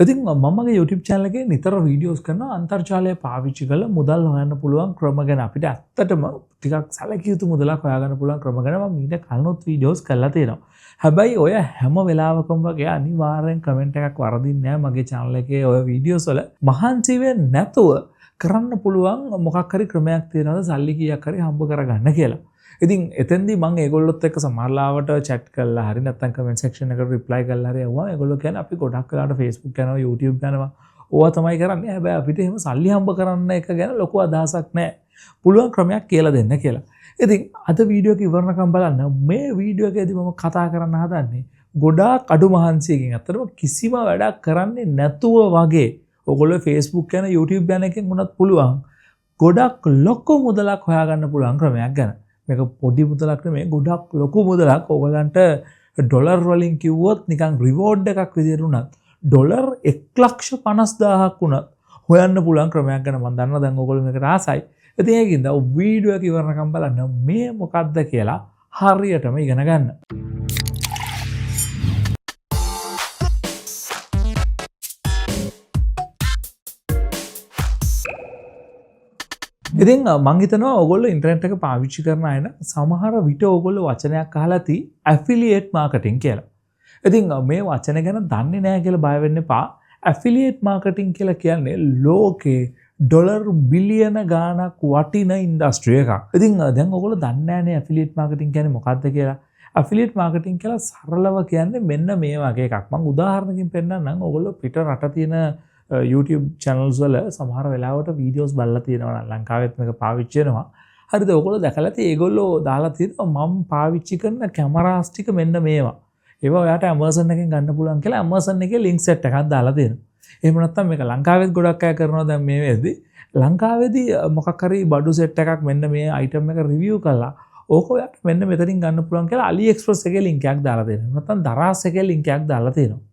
ඉතින් මම මගේ YouTube channel එකේ නිතර වීඩියෝස් කරනවා අන්තර්ජාලය පාවිච්චි කරලා මුදල් හොයන්න පුළුවන් ක්‍රම ගැන. අපිට ඇත්තටම ටිකක් සැලකිය යුතු මුදලක් හොයාගන්න පුළුවන් ක්‍රම ගැන මම ඊට කලිනුත් වීඩියෝස් කරලා තියෙනවා. හැබැයි ඔය හැම වෙලාවකම වගේ අනිවාර්යෙන් කමෙන්ට් එකක් වරදින්නේ නැහැ මගේ channel එකේ ඔය වීඩියෝස් වල. මහන්සි වෙන්නේ නැතුව කරන්න පුළුවන් මොකක් හරි ක්‍රමයක් තියෙනවද සල්ලි කීයක් හරි හම්බ කරගන්න කියලා. ඉතින් එතෙන්දී මම ඒගොල්ලොත් එක්ක සමහරලාවට chat කරලා හරි නැත්නම් comment section එකට reply කරලා හරි යවුවා. ඒගොල්ලෝ කියන්නේ අපි ගොඩක් වෙලාවට Facebook යනවා YouTube යනවා. ඕවා තමයි කරන්නේ. හැබැයි අපිට එහෙම සල්ලි හම්බ කරන්න එක ගැන ලොකු අදහසක් නැහැ. පුළුවන් ක්‍රමයක් කියලා දෙන්න කියලා. ඉතින් අද වීඩියෝ එක ඉවරනකම් බලන්න. මේ වීඩියෝ එකේදී මම කතා කරන්න හදන්නේ ගොඩාක් අඩු මහන්සියකින් අතරම කිසිම වැඩක් කරන්නේ නැතුව වගේ ඔයගොල්ලෝ Facebook යන YouTube යන එකෙන් උනත් පුළුවන් ගොඩක් ලොකු මුදලක් හොයාගන්න පුළුවන් ක්‍රමයක් ගැන. මේක පොඩි මුදලක් නෙමෙයි ගොඩක් ලොකු මුදලක්. ඕගලන්ට ඩොලර් වලින් කිව්වොත් නිකන් රිවෝඩ් එකක් විදියට උනත් ඩොලර් 1,50,000ක් උනත් හොයන්න පුළුවන් ක්‍රමයක් ගැන මම දන්නවා දැන් ඕගොල්ලෝ මේකට ආසයි. ඉතින් ඒකින්ද වීඩියෝ එක ඉවරනකම් බලන්න මේ මොකක්ද කියලා හරියටම ඉගෙන ගන්න. ඉතින් මං හිතනවා ඔයගොල්ලෝ ඉන්ටර්නෙට් එක පාවිච්චි කරන අය නම් සමහර විට ඔයගොල්ලෝ වචනයක් අහලා ඇති ඇෆිලියේට් මාකටිං කියලා. ඉතින් මේ වචන ගැන දන්නේ නැහැ කියලා බය වෙන්න එපා. ඇෆිලියේට් මාකටිං කියලා කියන්නේ ලෝකේ ඩොලර් බිලියන ගාණක් වටින ඉන්ඩස්ට්‍රි එකක්. ඉතින් දැන් ඔයගොල්ලෝ දන්නේ නැහැනේ ඇෆිලියේට් මාකටිං කියන්නේ මොකක්ද කියලා. ඇෆිලියේට් මාකටිං කියලා සරලව කියන්නේ මෙන්න මේ වගේ එකක්. මම උදාහරණකින් පෙන්නන්නම්. ඔයගොල්ලෝ පිට රට තියෙන YouTube channels වල සමහර වෙලාවට වීඩියෝස් බලලා තියෙනවා නම් ලංකාවෙත් මේක පාවිච්චි වෙනවා. හරිද? ඔයගොල්ලෝ දැකලා තියෙයි ඒගොල්ලෝ දාලා තියෙනවා මම පාවිච්චි කරන කැමරාස් ටික මෙන්න මේවා. ඒවා ඔයාට Amazon එකෙන් ගන්න පුළුවන් කියලා Amazon එකේ link set එකක් දාලා තියෙනවා. එහෙම නැත්නම් මේක ලංකාවෙත් ගොඩක් අය කරනවා දැන් මේ වෙද්දි. ලංකාවේදී මොකක් හරි බඩු set එකක් මෙන්න මේ item එක review කරලා ඕක ඔයාට මෙන්න මෙතනින් ගන්න පුළුවන් කියලා AliExpress එකේ link එකක් දාලා දෙනවා. නැත්නම් දරාස් එකේ link එකක් දාලා තියෙනවා.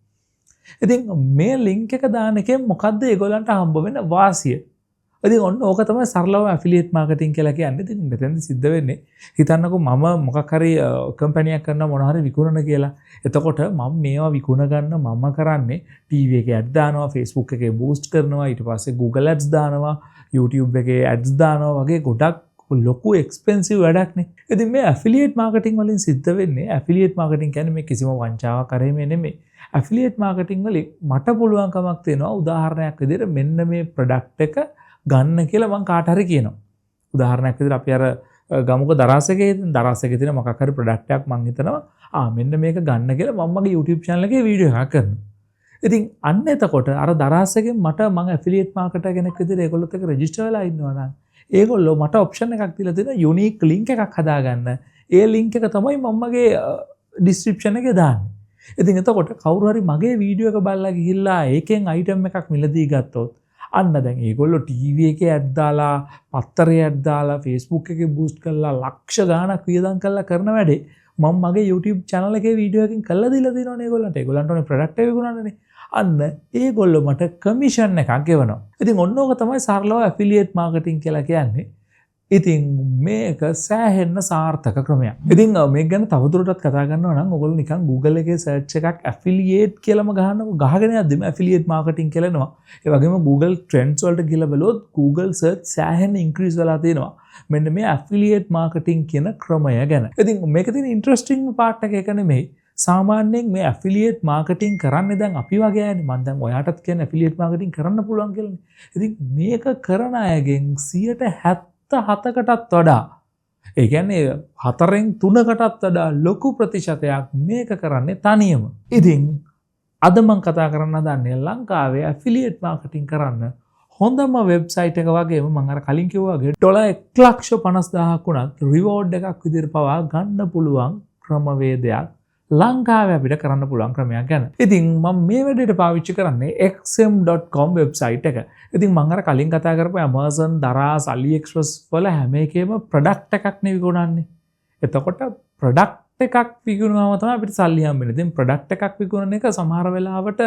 ඉතින් මේ ලින්ක් එක දාන එකෙන් මොකද්ද ඒගොල්ලන්ට හම්බ වෙන වාසිය? ඉතින් ඔන්න ඕක තමයි සරලව ඇෆිලියේට් මාකටිං කියලා කියන්නේ. ඉතින් මෙතෙන්දි සිද්ධ වෙන්නේ හිතන්නකෝ මම මොකක් හරි කම්පැනියක් කරන මොන හරි විකුණන කියලා. එතකොට මම මේවා විකුණ ගන්න මම කරන්නේ TV එකේ ඇඩ් දානවා, Facebook එකේ බූස්ට් කරනවා, ඊට පස්සේ Google Ads දානවා, YouTube එකේ ඇඩ්ස් දානවා වගේ ගොඩක් ලොකු එක්ස්පෙන්සිව් වැඩක්නේ. ඉතින් මේ ඇෆිලියේට් මාකටිං වලින් සිද්ධ වෙන්නේ ඇෆිලියේට් මාකටිං කියන්නේ මේ කිසිම වංචාවක් කරේ නෙමෙයි. ඇෆිලියේට් මාකටිං වලින් මට පුළුවන්කමක් තියෙනවා උදාහරණයක් විදිහට මෙන්න මේ ප්‍රොඩක්ට් එක ගන්න කියලා මම කාට හරි කියනවා. උදාහරණයක් විදිහට අපි අර ගමුකෝ දරාස් එකේ තියෙන මොකක් හරි ප්‍රොඩක්ට් එකක් මම හිතනවා මෙන්න මේක ගන්න කියලා මම මගේ YouTube channel එකේ වීඩියෝ එකක් කරනවා. ඉතින් අන්න එතකොට අර දරාස් එකෙන් මට මම ඇෆිලියේට් මාකටර් කෙනෙක් විදිහට ඒගොල්ලොත් එක්ක රෙජිස්ටර් වෙලා ඉන්නවා නම් ඒගොල්ලෝ මට ඔප්ෂන් එකක් දීලා තියෙනවා යුනික් ලින්ක් එකක් හදාගන්න. ඒ ලින්ක් එක තමයි මම මගේ ඩිස්ක්‍රිප්ෂන් එකේ දාන්නේ. ඉතින් එතකොට කවුරු හරි මගේ වීඩියෝ එක බලලා ගිහිල්ලා ඒකෙන් අයිටම් එකක් මිලදී ගත්තොත් අන්න දැන් ඒගොල්ලෝ TV එකේ ඇඩ් දාලා, පත්තරේ ඇඩ් දාලා, Facebook එකේ බූස්ට් කරලා ලක්ෂ ගාණක් වියදම් කරලා කරන වැඩේ මම මගේ YouTube channel එකේ වීඩියෝ එකකින් කරලා දීලා දෙනවනේ ඒගොල්ලන්ට. ඒගොල්ලන්ට ඕනේ ප්‍රොඩක්ට් එක විකුණන්නනේ. අන්න ඒගොල්ලෝ මට කමිෂන් එකක් ගෙවනවා. ඉතින් ඔන්න ඕක තමයි සරලව ඇෆිලියේට් මාකටිං කියලා කියන්නේ. ඉතින් මේක සෑහෙන්න සාර්ථක ක්‍රමයක්. ඉතින් මේක ගැන තවදුරටත් කතා කරනවා නම් ඔයගොල්ලෝ නිකන් Google එකේ search එකක් affiliate කියලාම ගහන්නකො. ගහගෙන යද්දිම affiliate marketing කියලා එනවා. ඒ වගේම Google Trends වලට ගිහලා බලුවොත් Google search සෑහෙන්න increase වෙලා තියෙනවා. මෙන්න මේ affiliate marketing කියන ක්‍රමය ගැන. ඉතින් මේක තියෙන interesting part එක නෙමෙයි. සාමාන්‍යයෙන් මේ affiliate marketing කරන්නේ දැන් අපි වගේ අයනේ. මම දැන් ඔයාටත් කියන්නේ affiliate marketing කරන්න පුළුවන් කියලානේ. ඉතින් මේක කරන අයගෙන් 77කටත් වඩා ඒ කියන්නේ 4න් 3කටත් වඩා ලොකු ප්‍රතිශතයක් මේක කරන්නේ තනියම. ඉතින් අද මම කතා කරන්න හදන්නේ ලංකාවේ ඇෆිලියේට් මාකටිං කරන්න හොඳම වෙබ්සයිට් එක වගේම මම අර කලින් කිව්වා වගේ ඩොලර් 1,50,000ක් උනත් රිවෝඩ් එකක් විදිහට පවා ගන්න පුළුවන් ක්‍රමවේදයක් ලංකාවේ අපිට කරන්න පුළුවන් ක්‍රමයක් ගැන. ඉතින් මම මේ වැඩේට පාවිච්චි කරන්නේ xm.com වෙබ්සයිට් එක. ඉතින් මම අර කලින් කතා කරපු Amazon, දරාස්, AliExpress වල හැම එකේම ප්‍රොඩක්ට් එකක් නේ විකුණන්නේ. එතකොට ප්‍රොඩක්ට් එකක් විකුණුවාම තමයි අපිට සල්ලි හම්බෙන්නේ. ඉතින් ප්‍රොඩක්ට් එකක් විකුණන එක සමහර වෙලාවට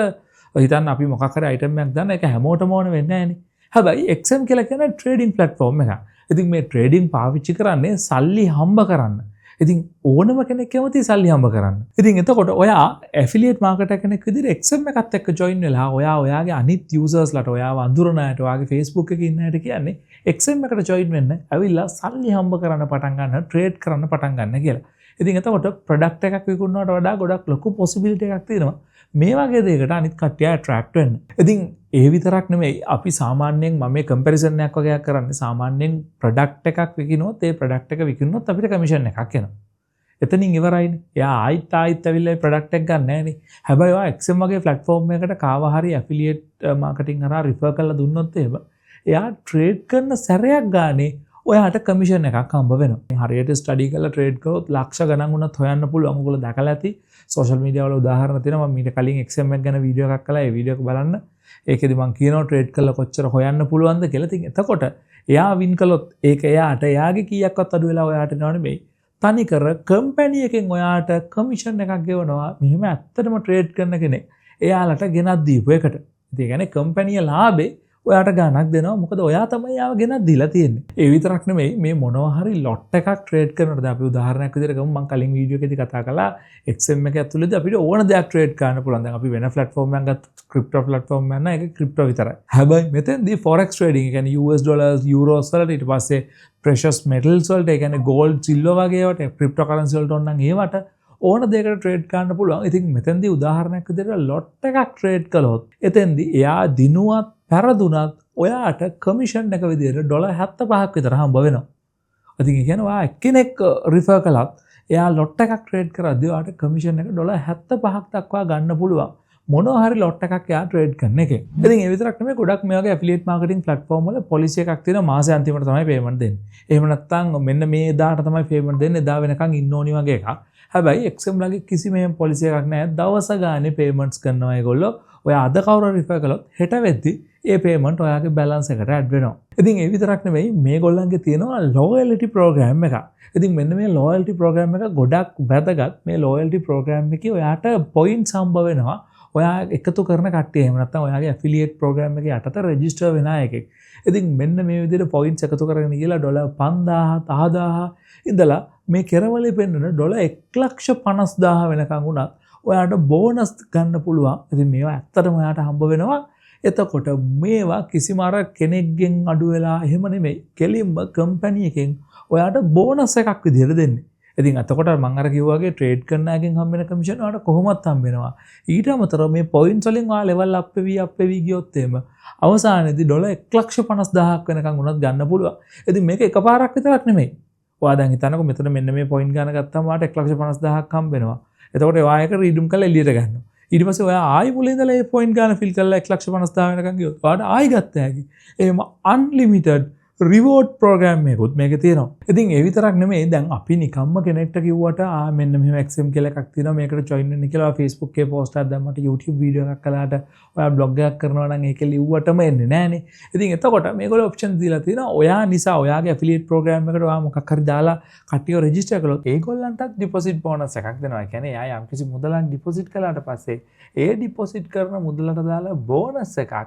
හිතන්න අපි මොකක් හරි අයිටම් එකක් දාන්න ඒක හැමෝටම ඕන වෙන්නේ නැහැනේ. හැබැයි XM කියලා කියන්නේ ට්‍රේඩින් ප්ලැට්ෆෝම් එකක්. ඉතින් මේ ට්‍රේඩින් පාවිච්චි කරන්නේ සල්ලි හම්බ කරන්න. ඉතින් ඕනම කෙනෙක් කැමති සල්ලි හම්බ කරන්න. ඉතින් එතකොට ඔයා ඇෆිලියේට් මාකටර් කෙනෙක් විදිහට XM එකත් එක්ක ජොයින් වෙලා ඔයාගේ අනිත් යූසර්ස්ලාට ඔයාව අඳුරන අයට ඔයාගේ Facebook එකේ ඉන්න අයට කියන්නේ XM එකට ජොයින් වෙන්න ඇවිල්ලා සල්ලි හම්බ කරන්න පටන් ගන්න, ට්‍රේඩ් කරන්න පටන් ගන්න කියලා. ඉතින් එතකොට ප්‍රොඩක්ට් එකක් විකුණනවට වඩා ගොඩක් ලොකු පොසිබිලිටි එකක් තියෙනවා මේ වගේ දෙයකට අනිත් කට්ටිය ඇට්‍රැක්ට් වෙන්න. ඉතින් ඒ විතරක් නෙමෙයි අපි සාමාන්‍යයෙන් මම මේ කම්පැරිසන් එකක් වගේ කරන්නේ සාමාන්‍යයෙන් ප්‍රොඩක්ට් එකක් විකිනොත් ඒ ප්‍රොඩක්ට් එක විකිනොත් අපිට කමිෂන් එකක් එනවා. එතනින් ඉවරයිනේ. එයා ආයිත් ඇවිල්ලා ඒ ප්‍රොඩක්ට් එක ගන්න නැහැ නේ. හැබැයි ඔයා XM වගේ ප්ලැට්ෆෝම් එකකට කාව හරි ඇෆිලියේට් මාකටිං කරා රිෆර් කරලා දුන්නොත් එහෙම එයා ට්‍රේඩ් කරන සැරයක් ගානේ ඔයාට කමිෂන් එකක් හම්බ වෙනවා. හරියට ස්ටඩි කරලා ට්‍රේඩ් කරොත් ලක්ෂ ගණන් වුණත් හොයන්න පුළුවන්. ඔයගොල්ලෝ දැකලා ඇති සෝෂල් මීඩියා වල උදාහරණ තියෙනවා. මම මීට කලින් XM එක ගැන වීඩියෝ එකක් කළා. ඒ වීඩියෝ එක බලන්න. ඒකෙදි මම කියනවා ට්‍රේඩ් කරලා කොච්චර හොයන්න පුළුවන්ද කියලා. ඉතින් එතකොට එයා වින් කළොත් ඒක එයාගේ කීයක්වත් අඩු වෙලා ඔයාට නෝ නෙමෙයි. තනිකර කම්පැනි එකෙන් ඔයාට කමිෂන් එකක් ගෙවනවා. මෙහෙම ඇත්තටම ට්‍රේඩ් කරන කෙනෙක් එයාලට ගෙනත් දීපු එකට. ඉතින් ඒ කියන්නේ කම්පැනිය ලාභේ ඔයාට ගාණක් දෙනවා. මොකද ඔයා තමයි යාව ගෙනත් දීලා තියෙන්නේ. ඒ විතරක් නෙමෙයි මේ මොනවා හරි ලොට් එකක් ට්‍රේඩ් කරනකොට අපි උදාහරණයක් විදිහට ගමු. මම කලින් වීඩියෝ එකේදී කතා කළා XM එක ඇතුළේදී අපිට ඕන දෙයක් ට්‍රේඩ් කරන්න පුළුවන්. දැන් අපි වෙන ප්ලැට්ෆෝම් එකක් ගත්ත ක්‍රිප්ටෝ ප්ලැට්ෆෝම් එකක් නෑ. ඒක ක්‍රිප්ටෝ විතරයි. හැබැයි මෙතෙන්දී forex trading ඒ කියන්නේ US dollars, euros වලට ඊට පස්සේ precious metals වලට ඒ කියන්නේ gold, silver වගේ ඒවාට ක්‍රිප්ටෝ කරන්සි වලට ඕන නම් ඒවට ඕන දෙයකට ට්‍රේඩ් කරන්න පුළුවන්. ඉතින් මෙතෙන්දී උදාහරණයක් විදිහට ලොට් එකක් ට්‍රේඩ් කළොත් එතෙන්දී එයා දිනුවත් පෙරදුනත් ඔයාට කමිෂන් එක විදිහට $75ක් විතර හම්බ වෙනවා. ඉතින් ඒ කියන්නේ ඔයා එක්කෙනෙක් රිෆර් කළත් එයා ලොට් එකක් ට්‍රේඩ් කරද්දී ඔයාට කමිෂන් එක $75ක් දක්වා ගන්න පුළුවන්. මොනවා හරි ලොට් එකක් එයා ට්‍රේඩ් කරන එකේ. ඉතින් ඒ විතරක් නෙමෙයි ගොඩක් මේ වගේ ඇෆිලියේට් මාකටිං ප්ලැට්ෆෝම් වල පොලිසි එකක් තියෙනවා මාසෙ අන්තිමට තමයි පේමන්ට් දෙන්නේ. එහෙම නැත්නම් මෙන්න මේ දාට තමයි පේමන්ට් දෙන්නේ. එදා වෙනකන් ඉන්න ඕනි වගේ එකක්. හැබැයි XM ලගේ කිසිම එහෙම පොලිසි එකක් නැහැ. දවස ගානේ පේමන්ට්ස් කරනවා ඒගොල්ලෝ. ඔයා අද කවුරු රිෆර් කළොත් හෙට වෙද්දි ඒ පේමන්ට් ඔයාගේ බැලන්ස් එකට ඇඩ් වෙනවා. ඉතින් ඒ විතරක් නෙමෙයි මේගොල්ලන්ගේ තියෙනවා ලොයල්ටි ප්‍රෝග්‍රෑම් එකක්. ඉතින් මෙන්න මේ ලොයල්ටි ප්‍රෝග්‍රෑම් එක ගොඩක් වැදගත්. මේ ලොයල්ටි ප්‍රෝග්‍රෑම් එකේ ඔයාට පොයින්ට්ස් හම්බ වෙනවා. ඔයා එකතු කරන කට්ටිය එහෙම නැත්නම් ඔයාගේ ඇෆිලියේට් ප්‍රෝග්‍රෑම් එකේ යටතේ රෙජිස්ටර් වෙන එකෙක්. ඉතින් මෙන්න මේ විදිහට පොයින්ට්ස් එකතු කරගෙන ගිහලා $5000 10000 ඉඳලා මේ කෙරවලේ පෙන්නන $1,50,000 වෙනකන් වුණත් ඔයාට බෝනස් ගන්න පුළුවන්. ඉතින් මේවා ඇත්තටම ඔයාට හම්බ වෙනවා. එතකොට මේවා කිසිම අර කෙනෙක්ගෙන් අඩු වෙලා එහෙම නෙමෙයි. කෙලින්ම කම්පැනි එකෙන් ඔයාට බෝනස් එකක් විදිහට දෙන්නේ. ඉතින් එතකොට මම අර කිව්වා වගේ ට්‍රේඩ් කරන එකෙන් හම්බ වෙන කමිෂන් ඔයාට කොහොමවත් හම්බ වෙනවා. ඊට අමතරව මේ පොයින්ට්ස් වලින් ඔයා ලෙවල් අප් වෙවි ගියොත් එහෙම අවසානයේදී $1,50,000ක් වෙනකන් උනත් ගන්න පුළුවන්. ඉතින් මේක එකපාරක් විතරක් නෙමෙයි. ඔයා දැන් හිතන්නකෝ මෙතන මෙන්න මේ පොයින්ට් ගන්න ගත්තාම ඔයාට $1,50,000ක් හම්බ වෙනවා. එතකොට ඔයා ඒක රීඩිම් කරලා එළියට ගන්නවා. ඊට පස්සේ ඔයා ආයි මුලින් ඉඳලා මේ පොයින්ට් ගන්න ෆිල් කරලා $1,50,000 වෙනකන් ගියොත් ඔයාට ආයි ගත්ත හැකි. එහෙම අන්ලිමිටඩ් රිවෝඩ් ප්‍රෝග්‍රෑම් එකකුත් මේකේ තියෙනවා. ඉතින් ඒ විතරක් නෙමෙයි දැන් අපි නිකම්ම කෙනෙක්ට කිව්වට මෙන්න මෙහෙම XM කියලා එකක් තියෙනවා මේකට ජොයින් වෙන්න කියලා Facebook එකේ පෝස්ට් එකක් දැම්මට YouTube වීඩියෝ එකක් කළාට ඔයා බ්ලොග් එකක් කරනවා නම් ඒකේ ලිව්වටම එන්නේ නැහනේ. ඉතින් එතකොට මේගොල්ලෝ ඔප්ෂන් දීලා තියෙනවා ඔයා නිසා ඔයාගේ ඇෆිලියේට් ප්‍රෝග්‍රෑම් එකට ඔයා මොකක් හරි දාලා කට්ටියව රෙජිස්ටර් කළොත් ඒගොල්ලන්ටත් ඩිපොසිට් බෝනස් එකක් දෙනවා. ඒ කියන්නේ එයා යම්කිසි මුදලක් ඩිපොසිට් කළාට පස්සේ ඒ ඩිපොසිට් කරන මුදලට දාලා බෝනස් එකක්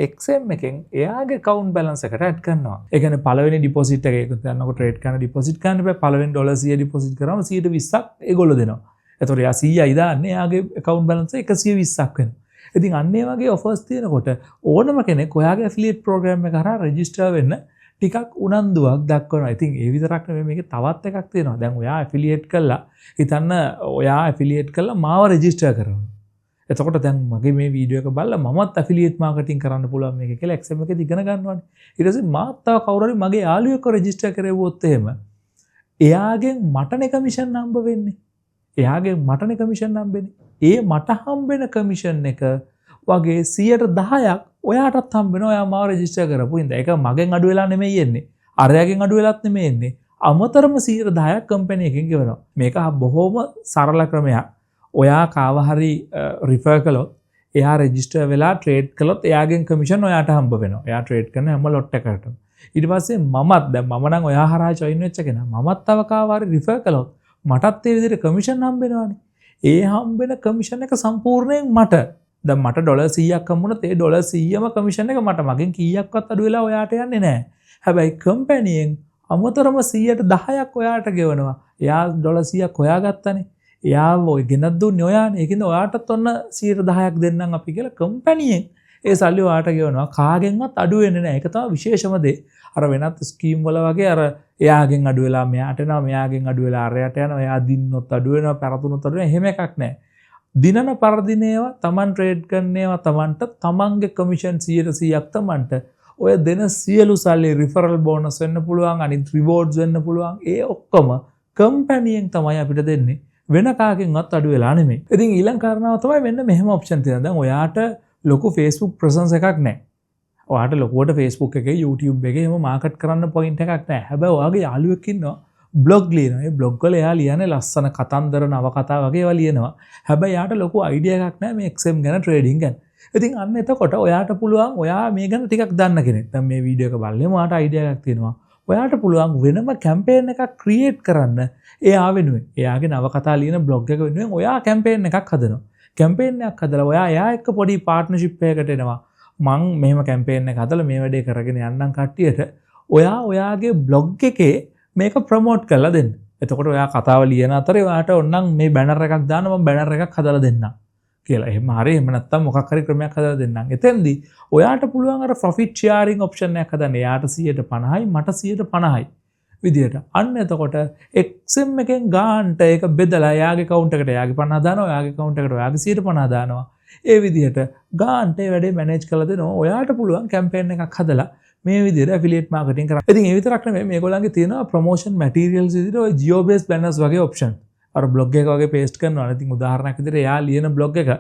XM එකෙන් එයාගේ account balance එකට ඇඩ් කරනවා. ඒ කියන්නේ පළවෙනි ඩිපොසිට් එක ඒක ගන්නකොට ට්‍රේඩ් කරන ඩිපොසිට් ගන්න බෑ. පළවෙනි $100 ඩිපොසිට් කරාම 120ක් ඒගොල්ලෝ දෙනවා. එතකොට එයා 100යි දාන්නේ එයාගේ account balance එක 120ක් වෙනවා. ඉතින් අන්න ඒ වගේ offers තියෙනකොට ඕනම කෙනෙක් ඔයාගේ affiliate program එක කරා register වෙන්න ටිකක් උනන්දුවක් දක්වනවා. ඉතින් ඒ විතරක් නෙමෙයි මේකේ තවත් එකක් තියෙනවා. දැන් ඔයා affiliate කළා. හිතන්න ඔයා affiliate කළා මාව register කරනවා. එතකොට දැන් මගේ මේ වීඩියෝ එක බලලා මමත් affiliate marketing කරන්න පුළුවන් මේක කියලා XM එකේදී ඉගෙන ගන්නවානේ. ඊට පස්සේ මාත් තව කවුරු හරි මගේ යාළුවෙක්ව register කරෙව්වොත් එහෙම එයාගෙන් මටනේ කමිෂන් හම්බ වෙන්නේ. එයාගෙන් මටනේ කමිෂන් හම්බෙන්නේ. ඒ මට හම්බෙන කමිෂන් එක වගේ 10%ක් ඔයාටත් හම්බ වෙනවා. ඔයා මාව රෙජිස්ටර් කරපු හින්දා. ඒක මගෙන් අඩු වෙලා නෙමෙයි එන්නේ. අරයාගෙන් අඩු වෙලත් නෙමෙයි එන්නේ. අමතරම 10%ක් කම්පැනි එකෙන් ගෙවනවා. මේක බොහොම සරල ක්‍රමයක්. ඔයා කාව හරි රිෆර් කළොත් එයා රෙජිස්ටර් වෙලා ට්‍රේඩ් කළොත් එයාගෙන් කමිෂන් ඔයාට හම්බ වෙනවා. එයා ට්‍රේඩ් කරන හැම ලොට් එකකටම. ඊට පස්සේ මමත් දැන් මම නම් ඔයා හරහා ජොයින් වෙච්ච කෙනා. මමත් තව කාව හරි රිෆර් කළොත් මටත් ඒ විදිහට කමිෂන් හම්බ වෙනවානේ. ඒ හම්බෙන කමිෂන් එක සම්පූර්ණයෙන් මට. දැන් මට $100ක් හම්බුනොත් ඒ $100ම කමිෂන් එක මට. මගෙන් කීයක්වත් අඩු වෙලා ඔයාට යන්නේ නැහැ. හැබැයි කම්පැනියෙන් අමතරම 110ක් ඔයාට ගෙවනවා. එයා ඩොලර් 100ක් හොයාගත්තනේ. එයා ඔය ගෙනත් දුන්නේ ඔයානේ. ඒකින්ද ඔයාටත් ඔන්න 110ක් දෙන්නම් අපි කියලා කම්පැනියෙන් ඒ සල්ලි ඔයාට ගෙවනවා. කාගෙන්වත් අඩු වෙන්නේ නැහැ. ඒක තමයි විශේෂම දේ. අර වෙනත් ස්කීම් වල වගේ අර එයාගෙන් අඩු වෙලා මෙයාට එනවා, මෙයාගෙන් අඩු වෙලා අරයට යනවා, එයා දින්නොත් අඩු වෙනවා, පරතුනොත් අඩු වෙනවා. එහෙම එකක් නැහැ. දිනන පරදිනේවා Taman ට්‍රේඩ් කරන්නේවා Tamanට තමන්ගේ කමිෂන් 100%ක් Tamanට ඔය දෙන සියලු සල්ලි රිෆරල් බෝනස් වෙන්න පුළුවන්, අනිත් රිවෝඩ්ස් වෙන්න පුළුවන්. ඒ ඔක්කොම කම්පැනියෙන් තමයි අපිට දෙන්නේ. වෙන කාගෙන්වත් අඩු වෙලා නෙමෙයි. ඉතින් ඊළඟ කාරණාව තමයි මෙන්න මෙහෙම ඔප්ෂන් තියෙනවා. දැන් ඔයාට ලොකු Facebook ප්‍රසන්ස් එකක් නැහැ. ඔයාට ලොකුවට Facebook එකේ YouTube එකේ එහෙම මාකට් කරන්න පොයින්ට් එකක් නැහැ. හැබැයි ඔයාගේ යාළුවෙක් ඉන්නවා බ්ලොග් ලියනවා. ඒ බ්ලොග් වල එයා ලියන්නේ ලස්සන කතන්දර නවකතා වගේ ඒවා ලියනවා. හැබැයි යාට ලොකු අයිඩියා එකක් නැහැ මේ XM ගැන ට්‍රේඩින් ගැන. ඉතින් අන්න එතකොට ඔයාට පුළුවන් ඔයා මේ ගැන ටිකක් දන්න කෙනෙක්. දැන් මේ වීඩියෝ එක බලලම ඔයාට අයිඩියා එකක් තියෙනවා. ඔයාට පුළුවන් වෙනම කැම්පේන් එකක් ක්‍රියේට් කරන්න. එයා වෙනුවෙන් එයාගේ නවකතා ලියන බ්ලොග් එක වෙනුවෙන් ඔයා කැම්පේන් එකක් හදනවා. කැම්පේන් එකක් හදලා ඔයා එයා එක්ක පොඩි පාර්ට්නර්ෂිප් එකකට එනවා. මං මෙහෙම කැම්පේන් එක හදලා මේ වැඩේ කරගෙන යන්නම් කට්ටියට. ඔයා ඔයාගේ බ්ලොග් එකේ මේක ප්‍රොමෝට් කරලා දෙන්න. එතකොට ඔයා කතාව ලියන අතරේ ඔයාට ඕනනම් මේ බැනර් එකක් දාන්න මම බැනර් එකක් හදලා දෙන්නම් කියලා. එහෙම හරි එහෙම නැත්නම් මොකක් හරි ක්‍රමයක් හදලා දෙන්නම්. එතෙන්දී ඔයාට පුළුවන් අර ප්‍රොෆිට් ෂෙයාරින් ඔප්ෂන් එකක් හදන්න. එයාට 150යි මට 150යි විදියට. අන්න එතකොට XM එකෙන් ගාන්ට ඒක බෙදලා එයාගේ account එකට එයාගේ 50 දානවා, ඔයාගේ account එකට ඔයාගේ 150 දානවා. ඒ විදියට ගාන්ට ඒ වැඩේ මැනේජ් කරලා දෙනවා. ඔයාට පුළුවන් කැම්පේන් එකක් හදලා මේ විදිහට ඇෆිලියේට් මාකටිං කරන්න. ඉතින් ඒ විතරක් නෙමෙයි මේගොල්ලන්ගේ තියෙනවා ප්‍රොමෝෂන් මැටීරියල්ස් විදිහට ඔය ජියෝ බේස් බැනර්ස් වගේ ඔප්ෂන්. අර බ්ලොග් එක වගේ පේස්ට් කරනවා. ඉතින් උදාහරණයක් විදිහට එයා ලියන බ්ලොග් එක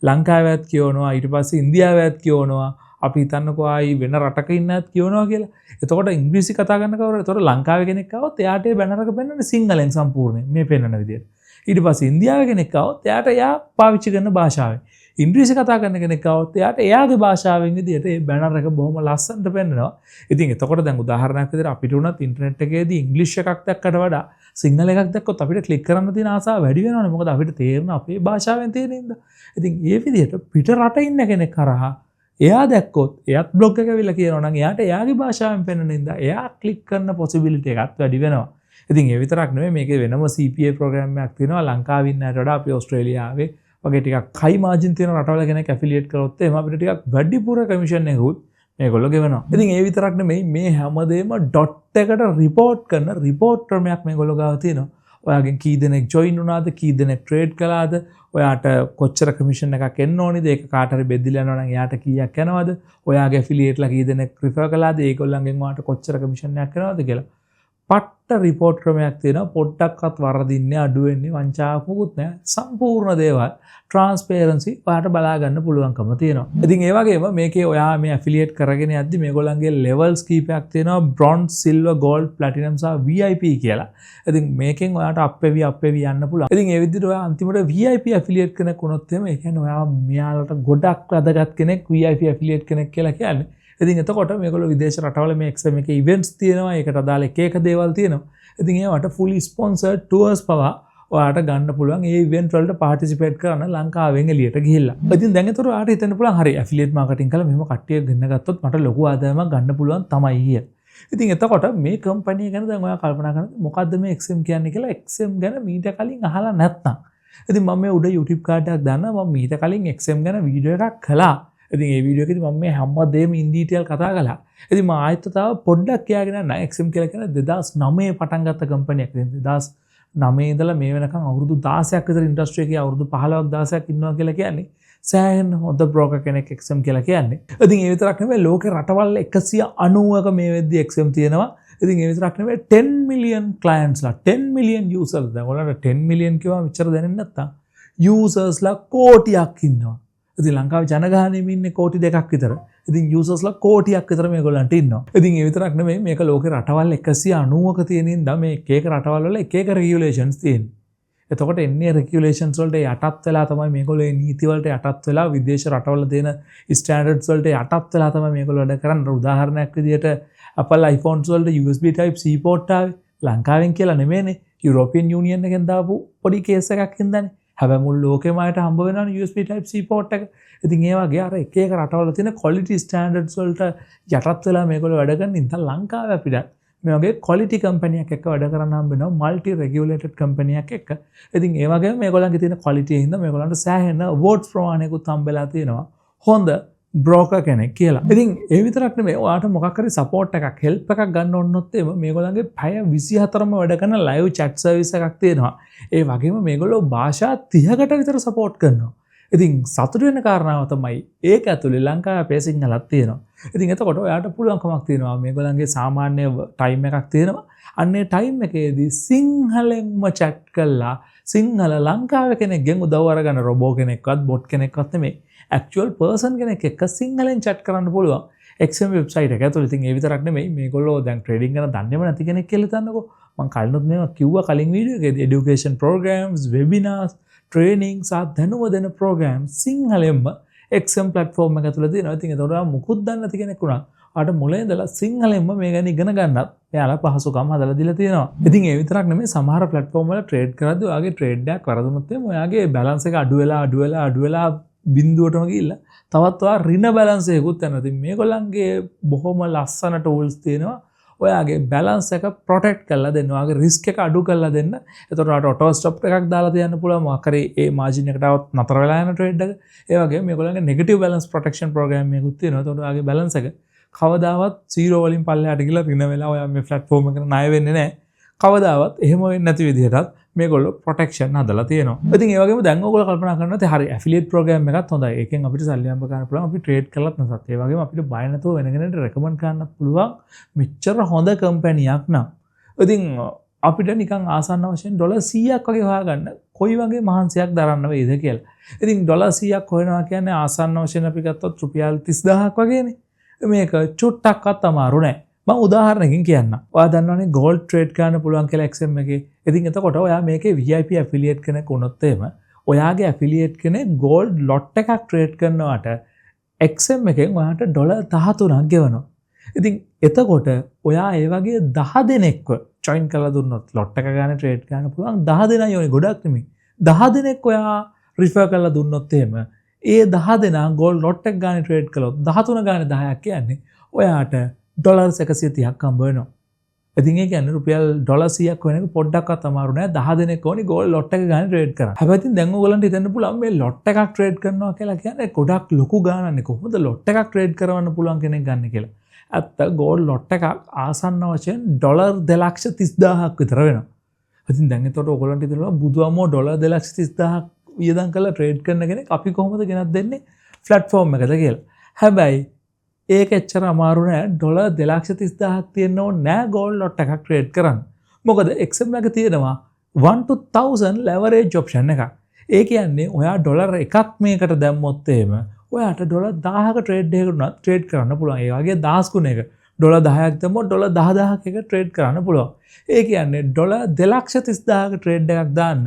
ලංකාවේත් කියවනවා, ඊට පස්සේ ඉන්දියාවේත් කියවනවා. අපි හිතන්නකෝ ආයි වෙන රටක ඉන්නත් කියවනවා කියලා. එතකොට ඉංග්‍රීසි කතා කරන කවුරු? එතකොට ලංකාවේ කෙනෙක් ආවොත් එයාට ඒ බැනර් එක පෙන්වන්නේ සිංහලෙන් සම්පූර්ණයෙන් මේ පෙන්වන විදිහට. ඊට පස්සේ ඉන්දියාවේ කෙනෙක් ආවොත් එයාට එයා පාවිච්චි කරන භාෂාවෙන්. ඉංග්‍රීසි කතා කරන කෙනෙක් ආවොත් එයාට එයාගේ භාෂාවෙන් විදිහට මේ බැනර් එක බොහොම ලස්සනට පෙන්වනවා. ඉතින් එතකොට දැන් උදාහරණයක් විදිහට අපිට උනත් ඉන්ටර්නෙට් එකේදී ඉංග්‍රීසි එකක් දැක්කට වඩා සිංහල එකක් දැක්කොත් අපිට ක්ලික් කරන්න තියෙන ආසාව වැඩි වෙනවනේ. මොකද අපිට තේරෙන අපේ භාෂාවෙන් තියෙන හින්දා. ඉතින් මේ විදිහට පිට රට ඉන්න කෙනෙක් කරා එයා දැක්කොත් එයාත් බ්ලොග් එක ඇවිල්ලා කියනවා නම් එයාට එයාගේ භාෂාවෙන් පෙන්වන හින්දා එයා ක්ලික් කරන පොසිබිලිටි එකත් වැඩි වෙනවා. ඉතින් ඒ විතරක් නෙමෙයි මේකේ වෙනම CPA ප්‍රෝග්‍රෑම් එකක් තියෙනවා. ලංකාවේ ඉන්න අයට වඩා අපි ඕස්ට්‍රේලියාවේ වගේ ටිකක් හයි මාජින් තියෙන රටවල කෙනෙක් ඇෆිලියේට් කරොත් එහෙම අපිට ටිකක් වැඩිපුර කමිෂන් එකකුත් මේගොල්ලෝ ගෙවනවා. ඉතින් ඒ විතරක් නෙමෙයි මේ හැමදේම ඩොට් එකට රිපෝට් කරන රිපෝට් ක්‍රමයක් මේගොල්ලෝ ගාව තියෙනවා. ඔයාගෙන් කී දෙනෙක් ජොයින් වුණාද, කී දෙනෙක් ට්‍රේඩ් කළාද, ඔයාට කොච්චර කමිෂන් එකක් එන්න ඕනේද, ඒක කාට හරි බෙදලා යනවා නම් එයාට කීයක් යනවද, ඔයාගේ ඇෆිලියේට්ලා කී දෙනෙක් රිෆර් කළාද, ඒගොල්ලන්ගෙන් ඔයාට කොච්චර කමිෂන් එකක් යනවද කියලා පට්ට රිපෝට් ක්‍රමයක් තියෙනවා. පොඩ්ඩක්වත් වරදින්නේ අඩු වෙන්නේ වංචාවක් මොකුත් නැහැ. සම්පූර්ණ දේවල් ට්‍රාන්ස්පරන්සි ඔයාට බලා ගන්න පුළුවන්කම තියෙනවා. ඉතින් ඒ වගේම මේකේ ඔයා මේ ඇෆිලියේට් කරගෙන යද්දි මේගොල්ලන්ගේ ලෙවල්ස් කීපයක් තියෙනවා. බ්‍රොන්ස්, සිල්වර්, ගෝල්ඩ්, ප්ලැටිනම් සහ VIP කියලා. ඉතින් මේකෙන් ඔයාට අප්පෙවි යන්න පුළුවන්. ඉතින් ඒ විදිහට ඔයා අන්තිමට VIP ඇෆිලියේට් කෙනෙක් වුණොත් එහෙම ඒ කියන්නේ ඔයා මෙයාලට ගොඩක් වැදගත් කෙනෙක් VIP ඇෆිලියේට් කෙනෙක් කියලා කියන්නේ. ඉතින් එතකොට මේගොල්ලෝ විදේශ රටවල මේ XM එකේ ඉවෙන්ට්ස් තියෙනවා. ඒකට අදාළ එක දේවල් තියෙනවා. ඉතින් ඒවට fully sponsored tours පවා ඔයාට ගන්න පුළුවන්. ඒ ඉවෙන්ට් වලට participate කරන්න ලංකාවෙන් එළියට ගිහිල්ලා. ඉතින් දැන් ඒතර ඔයාට හිතන්න පුළුවන් හරි affiliate marketing කළා මෙහෙම කට්ටිය ගෙන්න ගත්තොත් මට ලොකු ආදායමක් ගන්න පුළුවන් තමයි කියලා. ඉතින් එතකොට මේ කම්පැනි ගැන දැන් ඔයා කල්පනා කරනද මොකද්ද මේ XM කියන්නේ කියලා XM ගැන මීට කලින් අහලා නැත්නම්. ඉතින් මම මේ උඩ YouTube කාඩයක් දානවා. මම මීට කලින් XM ගැන වීඩියෝ එකක් කළා. ඉතින් ඒ වීඩියෝ එකේදී මම මේ හැමදේම ඉන් ඩීටේල් කතා කළා. ඉතින් මම ආයෙත් තව පොඩ්ඩක් කියගෙන යන්න XM කියලා කියන 2009 පටන් ගත්ත කම්පැනියක්. ඉතින් 2009 ඉඳලා මේ වෙනකන් අවුරුදු 16ක් විතර ඉන්ඩස්ට්‍රි එකේ අවුරුදු 15ක් 16ක් ඉන්නවා කියලා කියන්නේ සෑහෙන හොඳ බ්‍රෝකර් කෙනෙක් XM කියලා කියන්නේ. ඉතින් ඒ විතරක් නෙමෙයි ලෝකේ රටවල් 190ක මේ වෙද්දි XM තියෙනවා. ඉතින් ඒ විතරක් නෙමෙයි 10 මිලියන් ක්ලයන්ට්ස්ලා 10 මිලියන් යූසර්ස්. දැන් ඔයාලට 10 මිලියන් කියවම මෙච්චර දැනෙන්නේ නැත්තම් යූසර්ස්ලා කෝටියක් ඉන්නවා. ඉතින් ලංකාවේ ජනගහනයෙම ඉන්නේ කෝටි 2ක් විතර. ඉතින් යූසර්ස්ලා කෝටියක් විතර මේගොල්ලන්ට ඉන්නවා. ඉතින් ඒ විතරක් නෙමෙයි මේක ලෝකේ රටවල් 190ක තියෙන ඉඳන් මේ එක රටවල් වල එක රෙගියුලේෂන්ස් තියෙනවා. එතකොට එන්නේ රෙගියුලේෂන්ස් වලට යටත් වෙලා තමයි මේගොල්ලෝ මේ නීති වලට යටත් වෙලා විදේශ රටවල තියෙන ස්ටෑන්ඩඩ්ස් වලට යටත් වෙලා තමයි මේගොල්ලෝ වැඩ කරන්නේ. උදාහරණයක් විදිහට Apple iPhones වලට USB type C port ආවේ ලංකාවෙන් කියලා නෙමෙයිනේ. යුරෝපියන් යූනියන් එකෙන් දාපු පොඩි කේස් එකක් හින්දානේ. හැබැයි මුළු ලෝකෙම අයට හම්බ වෙනවනේ USB type C port එක. ඉතින් ඒ වගේ අර එක එක රටවල තියෙන quality standards වලට යටත් වෙලා මේගොල්ලෝ වැඩ කරන ඉතින් ලංකාවේ අපිට මේ වගේ ක්වොලිටි කම්පැනියක් එක්ක වැඩ කරන්න හම්බ වෙනවා මල්ටි රෙගියුලේටඩ් කම්පැනියක් එක්ක. ඉතින් ඒ වගේම මේගොල්ලන්ගේ තියෙන ක්වොලිටිය හින්දා මේගොල්ලන්ට සෑහෙන අවෝඩ්ස් ප්‍රමාණයකුත් හම්බෙලා තියෙනවා. හොඳ බ්‍රෝකර් කෙනෙක් කියලා. ඉතින් ඒ විතරක් නෙමෙයි ඔයාලට මොකක් හරි සපෝට් එකක් හෙල්ප් එකක් ගන්න ඕනොත් එimhe මේගොල්ලන්ගේ පැය 24ම වැඩ කරන ලයිව් chat සර්විස් එකක් තියෙනවා. ඒ වගේම මේගොල්ලෝ භාෂා 30කට විතර සපෝට් කරනවා. ඉතින් සතුටු වෙන කාරණාව තමයි ඒක ඇතුලේ ලංකාවේ අපේ සිංහලක් තියෙනවා. ඉතින් එතකොට ඔයාලට පුළුවන්කමක් තියෙනවා මේගොල්ලන්ගේ සාමාන්‍ය ටයිම් එකක් තියෙනවා. අන්නේ ටයිම් එකේදී සිංහලෙන්ම chat කළා සිංහල ලංකාවේ කෙනෙක්ගෙන් උදව් අරගෙන රොබෝ කෙනෙක්වත් බොට් කෙනෙක්වත් නෙමෙයි actual person කෙනෙක් එක්ක සිංහලෙන් chat කරන්න පුළුවන්. XM වෙබ්සයිට් එක ඇතුළේ. ඉතින් ඒ විතරක් නෙමෙයි මේගොල්ලෝ දැන් ට්‍රේඩින් කරන දන්නේම නැති කෙනෙක් කියලා හිතන්නකෝ. මම කලිනුත් මේවා කිව්වා කලින් වීඩියෝ එකේදී education programs, webinars, training සහ දැනුම දෙන programs සිංහලෙන්ම XM platform එක ඇතුළේ තියෙනවා. ඉතින් ඒතකොට මුකුත් දන්නේ නැති කෙනෙක් වුණා ආට මුලින් ඉඳලා සිංහලෙන්ම මේ ගැන ඉගෙන ගන්නත් එයාලා පහසුකම් හදලා දීලා තියෙනවා. ඉතින් ඒ විතරක් නෙමෙයි සමහර platform වල trade කරද්දී ඔයාගේ trade එකක් වරදුනොත් එimhe ඔයාගේ balance එක අඩු වෙලා බිඳුවටම ගිහිල්ලා තවත් ඔයා ඍණ balance එකකුත් යනවා. ඉතින් මේගොල්ලන්ගේ බොහොම ලස්සන tools තියෙනවා. ඔයාගේ balance එක protect කරලා දෙන්න. ඔයාගේ risk එක අඩු කරලා දෙන්න. එතකොට ඔයාට auto stop එකක් දාලා තියන්න පුළුවන්. මොකක් හරි ඒ margin එකට આવත් නතර වෙලා යන trade එක. ඒ වගේම මේගොල්ලන්ගේ negative balance protection program එකකුත් තියෙනවා. එතකොට ඔයාගේ balance එක කවදාවත් 0 වලින් පල්ලෙහාට ගිහලා ඍණ වෙලා ඔයා මේ platform එකට ණය වෙන්නේ නැහැ. කවදාවත් එහෙම වෙන්නේ නැති විදිහටත් මේගොල්ලෝ ප්‍රොටෙක්ෂන් හදලා තියෙනවා. ඉතින් ඒ වගේම දැන් ඔයගොල්ලෝ කල්පනා කරනවා තේ හරි ඇෆිලියේට් ප්‍රෝග්‍රෑම් එකත් හොඳයි. ඒකෙන් අපිට සල්ලි හම්බ කරන්න පුළුවන්. අපි ට්‍රේඩ් කරලත් නැසත්. ඒ වගේම අපිට බය නැතුව වෙන කෙනෙක්ට රෙකමන්ඩ් කරන්නත් පුළුවන්. මෙච්චර හොඳ කම්පැනියක් නම්. ඉතින් අපිට නිකන් ආසන්න වශයෙන් ඩොලර් 100ක් වගේ හොයාගන්න කොයි වගේ මහන්සියක් දරන්න වේද කියලා. ඉතින් ඩොලර් 100ක් හොයනවා කියන්නේ ආසන්න වශයෙන් අපි ගත්තොත් රුපියල් 30000ක් වගේනේ. මේක චුට්ටක්වත් අමාරු නෑ. මම උදාහරණයකින් කියන්නම්. ඔයා දන්නවනේ gold trade කරන්න පුළුවන් කියලා XM එකේ. ඉතින් එතකොට ඔයා මේකේ VIP affiliate කෙනෙක් වුණොත් එහෙම ඔයාගේ affiliate කෙනෙක් gold lot එකක් trade කරනවාට XM එකෙන් ඔයාට ඩොලර් 13ක් ගෙවනවා. ඉතින් එතකොට ඔයා ඒ වගේ 10 දෙනෙක්ව join කරලා දුන්නොත් lot එක ගන්න trade කරන්න පුළුවන් 10 දෙනා යෝනේ ගොඩක් නෙමෙයි. 10 දෙනෙක් ඔයා refer කරලා දුන්නොත් එහෙම ඒ 10 දෙනා gold lot එක ගන්න trade කළොත් 13 ගන්න 10ක් කියන්නේ ඔයාට ඩොලර් 130ක් හම්බ වෙනවා. ඉතින් ඒ කියන්නේ රුපියල් ඩොලර් 100ක් වෙන එක පොඩ්ඩක්වත් අමාරු නෑ. 10 දෙනෙක් ඕනි ගෝල්ඩ් ලොට් එක ගන්න ට්‍රේඩ් කරන්න. හැබැයි ඉතින් දැන් ඔයගලන්ට හිතන්න පුළුවන් මේ ලොට් එකක් ට්‍රේඩ් කරනවා කියලා කියන්නේ ගොඩක් ලොකු ගානක්නේ. කොහොමද ලොට් එකක් ට්‍රේඩ් කරවන්න පුළුවන් කෙනෙක් ගන්න කියලා. ඇත්ත ගෝල්ඩ් ලොට් එකක් ආසන්න වශයෙන් ඩොලර් 2,30,000ක් විතර වෙනවා. ඉතින් දැන් එතකොට ඔයගලන්ට හිතනවා බුදුහාමෝ ඩොලර් 2,30,000ක් වියදම් කරලා ට්‍රේඩ් කරන කෙනෙක් අපි කොහොමද ගෙනත් දෙන්නේ ප්ලැට්ෆෝම් එකද කියලා. හැබැයි ඒක එච්චර අමාරු නෑ. ඩොලර් 2,30,000ක් තියෙන්න ඕනේ නෑ ගෝල්ඩ් ලොට් එකක් ට්‍රේඩ් කරන්න. මොකද XM එක තියෙනවා 1 to 1000 leverage option එකක්. ඒ කියන්නේ ඔයා ඩොලර් එකක් මේකට දැම්මොත් එහෙම ඔයාට ඩොලර් 1000ක ට්‍රේඩ් එකකට උනත් ට්‍රේඩ් කරන්න පුළුවන්. ඒ වගේ 10 ගුණයක ඩොලර් 10ක් දැම්මොත් ඩොලර් 10000ක එක ට්‍රේඩ් කරන්න පුළුවන්. ඒ කියන්නේ ඩොලර් 2,30,000ක ට්‍රේඩ් එකක් දාන්න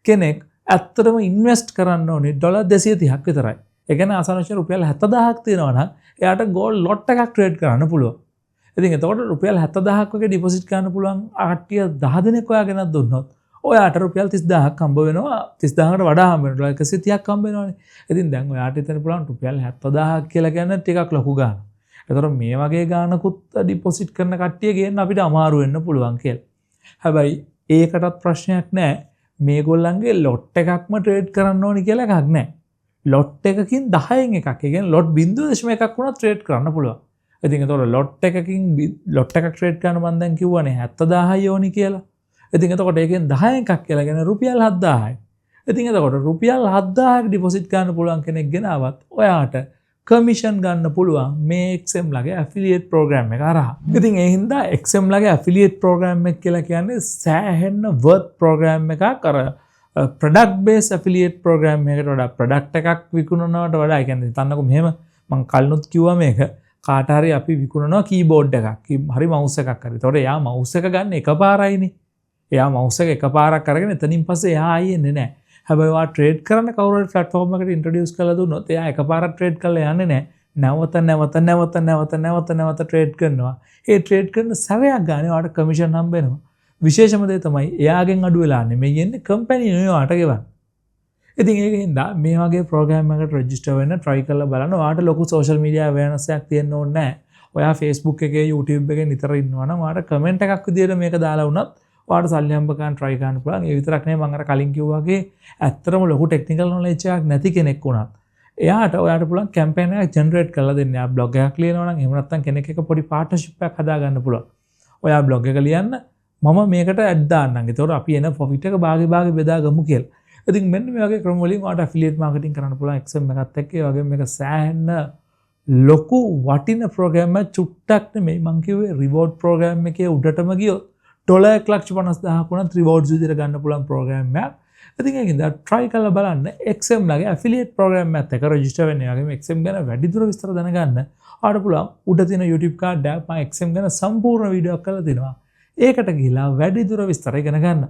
කෙනෙක් ඇත්තටම ඉන්වෙස්ට් කරන්න ඕනේ ඩොලර් 230ක් විතරයි. ඒ කියන්නේ ආසන්නවශයෙන් රුපියල් 70000ක් තියෙනවා නම් එයාට ගෝල්ඩ් ලොට් එකක් ට්‍රේඩ් කරන්න පුළුවන්. ඉතින් එතකොට රුපියල් 70000ක් වගේ ඩිපොසිට් කරන්න පුළුවන් කට්ටිය 10 දෙනෙක් ඔයා ගෙනත් දුන්නොත් ඔයාට රුපියල් 30000ක් හම්බ වෙනවා. 30000කට වඩා හම්බ වෙනවා. ඩොලර් 130ක් හම්බ වෙනවානේ. ඉතින් දැන් ඔයාට හිතන්න පුළුවන් රුපියල් 70000ක් කියලා කියන්නේ ටිකක් ලොකු ගාණක්. එතකොට මේ වගේ ගාණකුත් ඩිපොසිට් කරන කට්ටිය ගේන්න අපිට අමාරු වෙන්න පුළුවන් කියලා. හැබැයි ඒකටත් ප්‍රශ්නයක් නැහැ. මේගොල්ලන්ගේ ලොට් එකක්ම ට්‍රේඩ් කරන්න ඕනි කියලා එකක් නැහැ. ලොට් එකකින් 10න් එකක්. ඒ කියන්නේ ලොට් 0.1ක් වුණා ට්‍රේඩ් කරන්න පුළුවන්. ඉතින් එතකොට ලොට් එකකින් ලොට් එකක් ට්‍රේඩ් කරන්න මම දැන් කිව්වනේ 70000යි ඕනි කියලා. ඉතින් එතකොට ඒකෙන් 10 එකක් කියලා කියන රුපියල් 7000යි. ඉතින් එතකොට රුපියල් 7000ක් ඩිපොසිට් කරන්න පුළුවන් කෙනෙක් ගෙනාවත් ඔයාට කමිෂන් ගන්න පුළුවන් මේ XM ලගේ ඇෆිලියේට් ප්‍රෝග්‍රෑම් එක හරහා. ඉතින් ඒ හින්දා XM ලගේ ඇෆිලියේට් ප්‍රෝග්‍රෑම් එක කියලා කියන්නේ සෑහෙන්න වර්ත් ප්‍රෝග්‍රෑම් එකක්. අර ප්‍රොඩක්ට් බේස් ඇෆිලියේට් ප්‍රෝග්‍රෑම් එකකට වඩා ප්‍රොඩක්ට් එකක් විකුණනවට වඩා ඒ කියන්නේ හිතන්නකෝ මෙහෙම මම කලිනුත් කිව්වා මේක කාට හරි අපි විකුණනවා කීබෝඩ් එකක් හරි මවුස් එකක් හරි. ඒතකොට එයා මවුස් එක ගන්න එකපාරයිනේ. එයා මවුස් එක එකපාරක් අරගෙන එතනින් පස්සේ එයා ආයේ එන්නේ නැහැ. හැබැයි ඔයා ට්‍රේඩ් කරන කවුරු හරි ප්ලැට්ෆෝම් එකකට ඉන්ට්‍රොඩියුස් කරලා දුන්නොත් එයා එකපාරක් ට්‍රේඩ් කරලා යන්නේ නැහැ. නැවත ට්‍රේඩ් කරනවා. ඒ ට්‍රේඩ් කරන සැරයක් ගානේ ඔයාට කමිෂන් හම්බ වෙනවා. විශේෂම දේ තමයි එයාගෙන් අඩු වෙලා නෙමෙයි යන්නේ කම්පැනි නෙවෙයි ඔයාට ගෙවන්නේ. ඉතින් ඒකින්ද මේ වගේ ප්‍රෝග්‍රෑම් එකකට රෙජිස්ටර් වෙන්න try කරලා බලන්න. ඔයාට ලොකු social media awareness එකක් තියෙන්න ඕනේ නැහැ. ඔයා Facebook එකේ YouTube එකේ නිතර ඉන්නවා නම් ඔයාට කමෙන්ට් එකක් විදියට මේක දාලා වුණත් ඔයාට සල්ලි හම්බ කරන්න try කරන්න පුළුවන්. ඒ විතරක් නෙවෙයි මම අර කලින් කිව්වා වගේ ඇත්තටම ලොකු ටෙක්නිකල් knowledge එකක් නැති කෙනෙක් වුණත් එයාට ඔයාට පුළුවන් කැම්පේන් එකක් ජෙනරේට් කරලා දෙන්න. එයා බ්ලොග් එකක් ලියනවා නම් එහෙම නැත්නම් කෙනෙක් එක්ක පොඩි පාර්ට්නර්ෂිප් එකක් හදා ගන්න පුළුවන්. ඔයා බ්ලොග් එක ලියන්න මම මේකට ඇඩ් දාන්නම්. ඒතකොට අපි එන ප්‍රොෆිට් එක භාගේ බෙදා ගමු කියලා. ඉතින් මෙන්න මේ වගේ ක්‍රම වලින් ඔයාට ඇෆිලියේට් මාකටිං කරන්න පුළුවන් XM එකත් එක්ක. ඒ වගේම මේක සෑහෙන ලොකු වටින ප්‍රෝග්‍රෑම් එකක්. චුට්ටක් නෙමෙයි මං කිව්වේ රිවෝඩ් ප්‍රෝග්‍රෑම් එකේ උඩටම ගියොත් $1,50,000 වුණත් රිවෝඩ්ස් විදිහට ගන්න පුළුවන් ප්‍රෝග්‍රෑම් එකක්. ඉතින් ඒකින්ද try කරලා බලන්න XM ලගේ ඇෆිලියේට් ප්‍රෝග්‍රෑම් එකත් එක්ක රෙජිස්ටර් වෙන්න. ඒ වගේම XM ගැන වැඩිදුර විස්තර දැනගන්න ඔයාට පුළුවන් උඩ තියෙන YouTube කාඩ් එක මම XM ගැන සම්පූර්ණ වීඩියෝ එකක් කරලා තිනවා. ඒකට ගිහිලා වැඩිදුර විස්තර ඉගෙන ගන්න.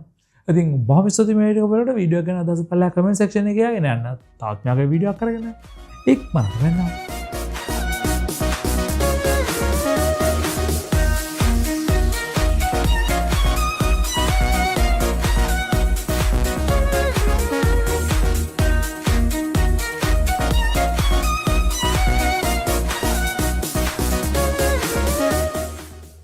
ඉතින් බොහොම ස්තුතියි මේ වීඩියෝ බලලා වීඩියෝ ගැන අදහස් පළලා කමෙන්ට් සෙක්ෂන් එකේ යගෙන යන්න. තාත්ඥාගේ වීඩියෝ එකක් කරගෙන ඉක්මනට වෙනවා.